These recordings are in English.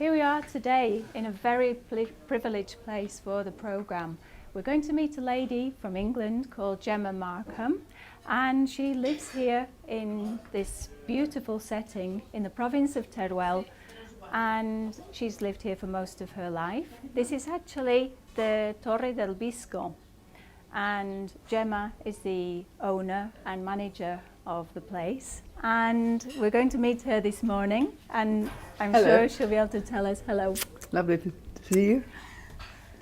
Here we are today in a very privileged place for the programme. We're going to meet a lady from England called Gemma Markham, and she lives here in this beautiful setting in the province of Teruel, and she's lived here for most of her life. This is actually the Torre del Visco, and Gemma is the owner and manager of the place, and we're going to meet her this morning, and I'm sure she'll be able to tell us hello. Lovely to see you.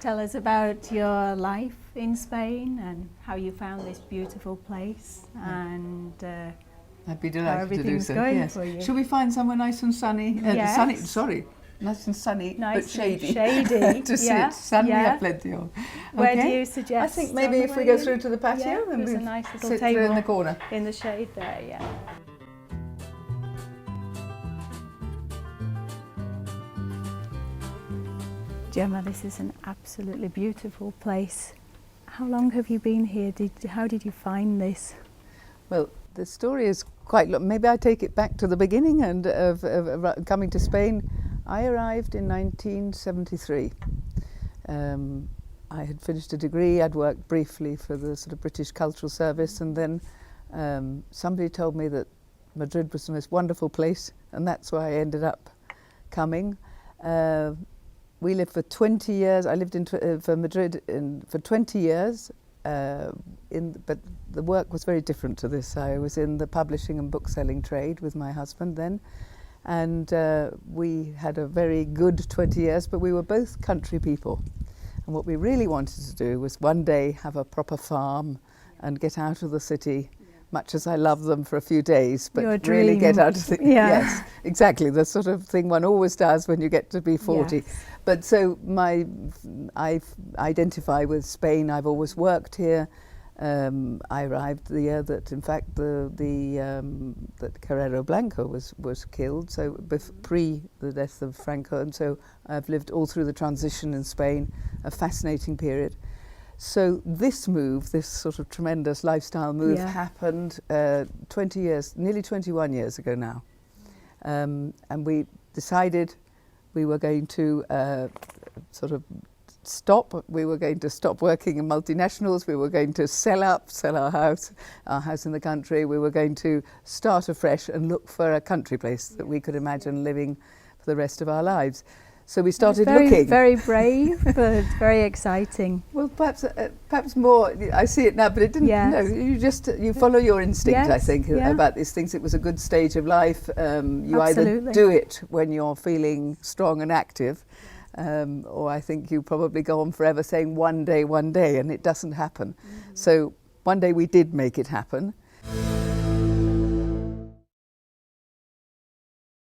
Tell us about your life in Spain and how you found this beautiful place, and I'd be how delighted to do everything's so. going Yes. for you. Shall we find somewhere nice and sunny? Yes. Nice and sunny, Nice but shady. and shady. to Yeah, sit. Sun we yeah. have plenty of. Where do Okay. you suggest? I think maybe on if the we way go in? through to the patio, Yeah, then there's we a nice little sit table through in the corner. in the shade there, yeah. Gemma, this is an absolutely beautiful place. How long have you been here? How did you find this? Well, the story is quite long. Maybe I take it back to the beginning and of coming to Spain. I arrived in 1973. I had finished a degree. I'd worked briefly for the sort of British Cultural Service, and then somebody told me that Madrid was the most wonderful place, and that's why I ended up coming. We lived for 20 years. I lived for Madrid for 20 years, but the work was very different to this. I was in the publishing and bookselling trade with my husband then, and we had a very good 20 years, but we were both country people. And what we really wanted to do was one day have a proper farm and get out of the city, much as I love them for a few days, but really get out of the... Yeah. Yes, exactly, the sort of thing one always does when you get to be 40. Yes. But so I identify with Spain. I've always worked here. I arrived the year that, in fact, that Carrero Blanco was killed, so pre the death of Franco, and so I've lived all through the transition in Spain, a fascinating period. So this move, this sort of tremendous lifestyle move, happened 20 years, nearly 21 years ago now, and we decided we were going to sort of stop. We were going to stop working in multinationals. We were going to sell our house in the country. We were going to start afresh and look for a country place that we could imagine living for the rest of our lives. So we started looking. Very brave, but very exciting. Well, perhaps more. I see it now, but it didn't. Yes. No, you follow your instinct. Yes, I think about these things. It was a good stage of life. You either do it when you're feeling strong and active, or I think you probably go on forever saying one day, and it doesn't happen. So one day we did make it happen.